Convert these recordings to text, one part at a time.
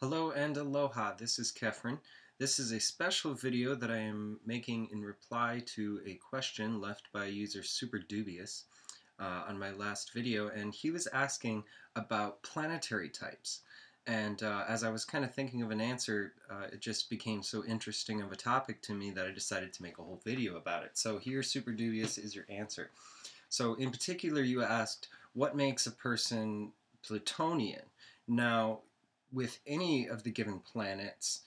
Hello and aloha, this is Kefren. This is a special video that I am making in reply to a question left by user SuperDubios on my last video, and he was asking about planetary types. And as I was kind of thinking of an answer, it just became so interesting of a topic to me that I decided to make a whole video about it. So here, SuperDubios, is your answer. So in particular, you asked, what makes a person Plutonian? Now, with any of the given planets,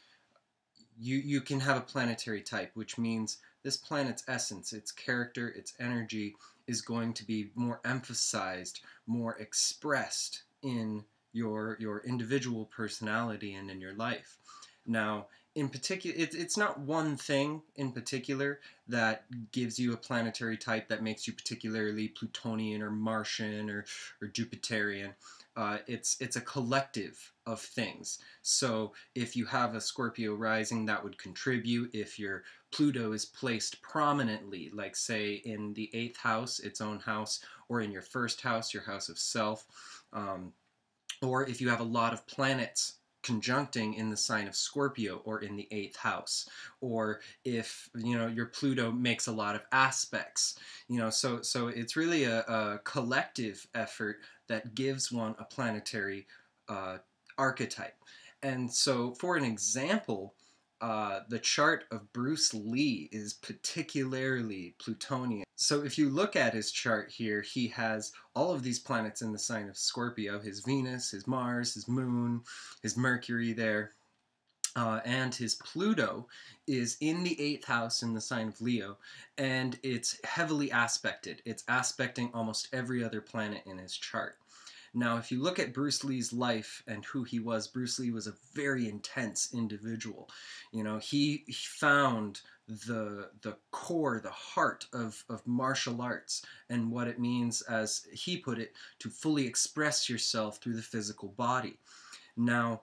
you can have a planetary type, which means this planet's essence, its character, its energy is going to be more emphasized, more expressed in your individual personality and in your life. Now, in particular, it's not one thing in particular that gives you a planetary type that makes you particularly Plutonian or Martian or Jupiterian. It's a collective of things. So if you have a Scorpio rising, that would contribute. If your Pluto is placed prominently, like say in the 8th house, its own house, or in your 1st house, your house of self, or if you have a lot of planets conjuncting in the sign of Scorpio or in the 8th house, or if your Pluto makes a lot of aspects, so it's really a collective effort that gives one a planetary archetype. And so for an example, the chart of Bruce Lee is particularly Plutonian. So if you look at his chart here, he has all of these planets in the sign of Scorpio, his Venus, his Mars, his Moon, his Mercury there, and his Pluto is in the 8th house in the sign of Leo, and it's heavily aspected. It's aspecting almost every other planet in his chart. Now, if you look at Bruce Lee's life and who he was, Bruce Lee was a very intense individual. He found the core, the heart of martial arts and what it means, as he put it, to fully express yourself through the physical body. Now,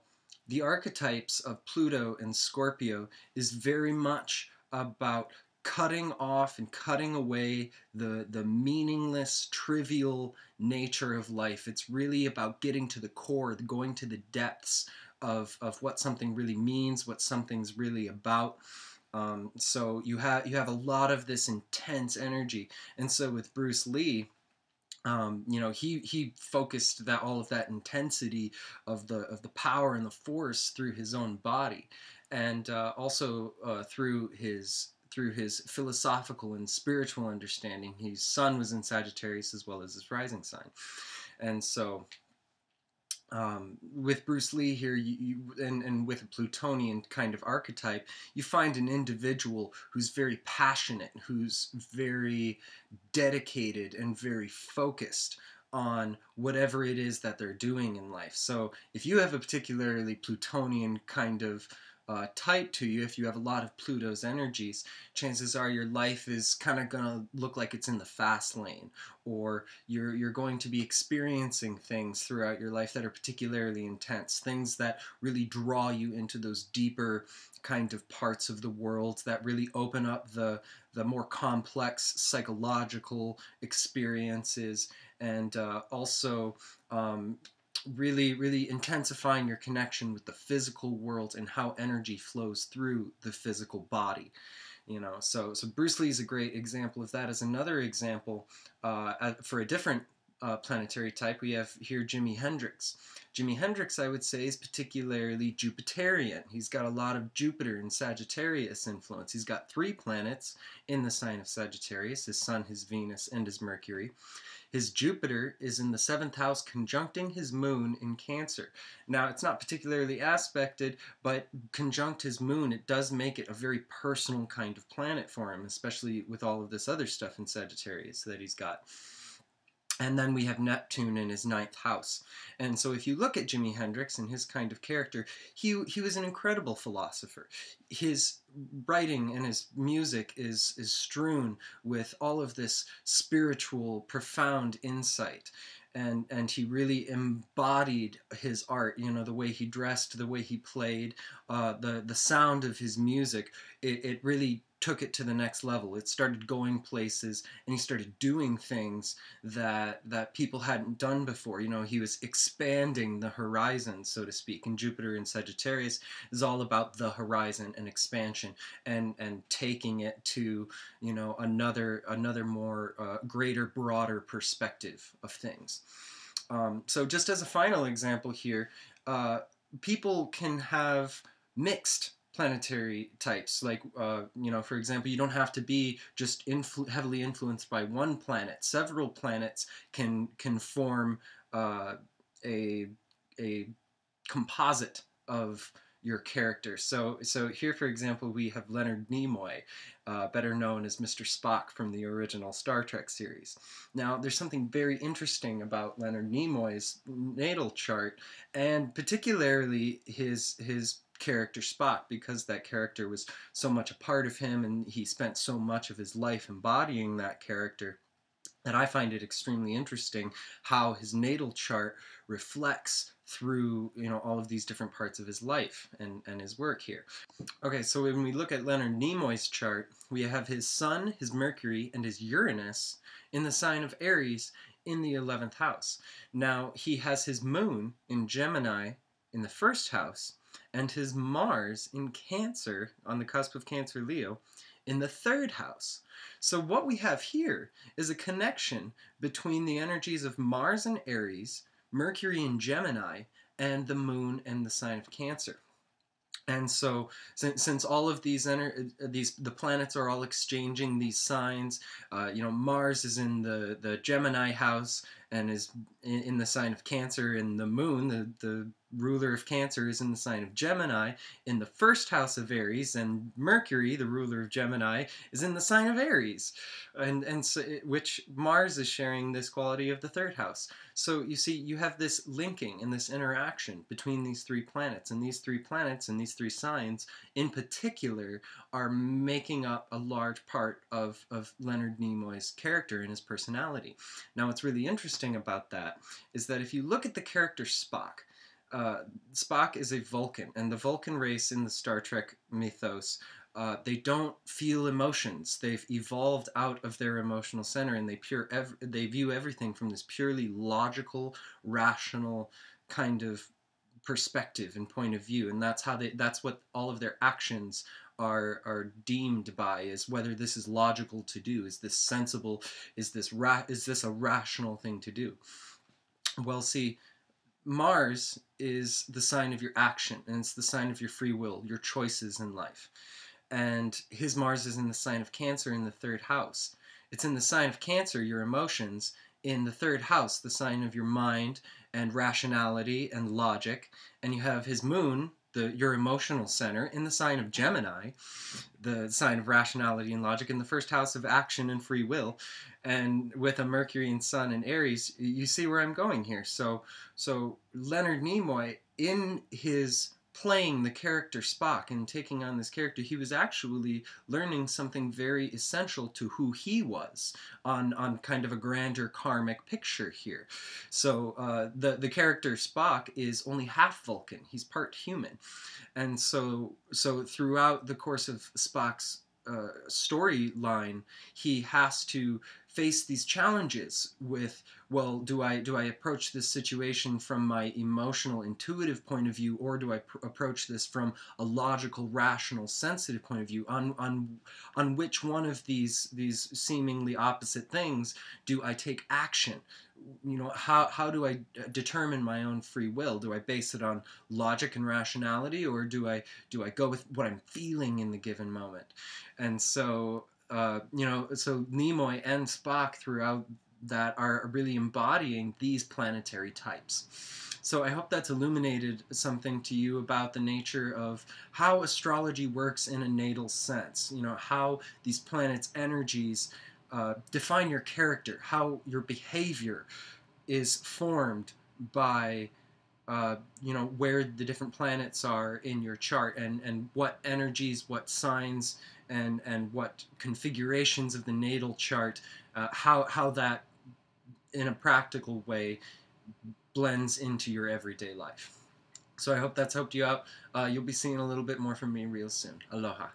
the archetypes of Pluto and Scorpio is very much about cutting off and cutting away the meaningless, trivial nature of life. It's really about getting to the core, going to the depths of what something really means, what something's really about. So you have a lot of this intense energy. And so with Bruce Lee, he focused all of that intensity of the power and the force through his own body, and also through his philosophical and spiritual understanding. His sun was in Sagittarius as well as his rising sign, and so with Bruce Lee here, and with a Plutonian kind of archetype, you find an individual who's very passionate, who's very dedicated and very focused on whatever it is that they're doing in life. So if you have a particularly Plutonian kind of type to you, if you have a lot of Pluto's energies, chances are your life is kind of going to look like it's in the fast lane, or you're going to be experiencing things throughout your life that are particularly intense, things that really draw you into those deeper kind of parts of the world that really open up the more complex psychological experiences, and also really intensifying your connection with the physical world and how energy flows through the physical body. So Bruce Lee is a great example of that. As another example, for a different planetary type, we have here Jimi Hendrix. Jimi Hendrix, I would say, is particularly Jupiterian. He's got a lot of Jupiter and Sagittarius influence. He's got 3 planets in the sign of Sagittarius: his Sun, his Venus, and his Mercury. His Jupiter is in the 7th house, conjuncting his Moon in Cancer. Now, it's not particularly aspected, but conjunct his Moon, it does make it a very personal kind of planet for him, especially with all of this other stuff in Sagittarius that he's got. And then we have Neptune in his 9th house. And so if you look at Jimi Hendrix and his kind of character, he was an incredible philosopher. His writing and his music is strewn with all of this spiritual, profound insight. And he really embodied his art, the way he dressed, the way he played, the sound of his music. It really took it to the next level. It started going places, and he started doing things that people hadn't done before. You know, he was expanding the horizon, so to speak. And Jupiter in Sagittarius is all about the horizon and expansion, and taking it to, you know, another more greater, broader perspective of things. So just as a final example here, people can have mixed planetary types. Like, you know, for example, you don't have to be just heavily influenced by one planet. Several planets can form a composite of your character. So here, for example, we have Leonard Nimoy, better known as Mr. Spock from the original Star Trek series. Now, there's something very interesting about Leonard Nimoy's natal chart, and particularly his character Spock, because that character was so much a part of him, and he spent so much of his life embodying that character, that I find it extremely interesting how his natal chart reflects through, you know, all of these different parts of his life and his work here. Okay, so when we look at Leonard Nimoy's chart, we have his Sun, his Mercury, and his Uranus in the sign of Aries in the 11th house. Now, he has his Moon in Gemini in the 1st house, and his Mars in Cancer, on the cusp of Cancer Leo, in the 3rd house. So what we have here is a connection between the energies of Mars and Aries, Mercury in Gemini, and the Moon and the sign of Cancer. And so, since all of these the planets are all exchanging these signs, you know, Mars is in the Gemini house and is in the sign of Cancer, and the Moon, the ruler of Cancer, is in the sign of Gemini in the 1st house of Aries, and Mercury, the ruler of Gemini, is in the sign of Aries, and so which Mars is sharing this quality of the 3rd house. So you see, you have this linking and this interaction between these 3 planets, and these 3 planets and these 3 signs in particular are making up a large part of Leonard Nimoy's character and his personality. Now, what's really interesting about that is that if you look at the character Spock, Spock is a Vulcan, and the Vulcan race in the Star Trek mythos, they don't feel emotions. They've evolved out of their emotional center, and they view everything from this purely logical, rational kind of perspective and point of view, and that's what all of their actions are deemed by, is whether this is logical to do, is this sensible, is this a rational thing to do. Well, see, Mars is the sign of your action, and it's the sign of your free will, your choices in life. And his Mars is in the sign of Cancer in the 3rd house. It's in the sign of Cancer, your emotions, in the 3rd house, the sign of your mind and rationality and logic. And you have his Moon, your emotional center, in the sign of Gemini, the sign of rationality and logic, in the 1st house of action and free will. And with a Mercury and Sun in Aries, you see where I'm going here. So Leonard Nimoy, in his playing the character Spock and taking on this character, he was actually learning something very essential to who he was on kind of a grander karmic picture here. So the character Spock is only half Vulcan. He's part human. And so throughout the course of Spock's storyline, he has to face these challenges with, well, do I approach this situation from my emotional, intuitive point of view, or do I approach this from a logical, rational, sensitive point of view? On which one of these seemingly opposite things do I take action? You know, how do I determine my own free will? Do I base it on logic and rationality, or do I go with what I'm feeling in the given moment? And so you know, so Nimoy and Spock throughout that are really embodying these planetary types. So I hope that's illuminated something to you about the nature of how astrology works in a natal sense. You know, how these planets' energies define your character, how your behavior is formed by you know, where the different planets are in your chart, and what energies, what signs, and what configurations of the natal chart, how that in a practical way blends into your everyday life. So I hope that's helped you out. You'll be seeing a little bit more from me real soon. Aloha.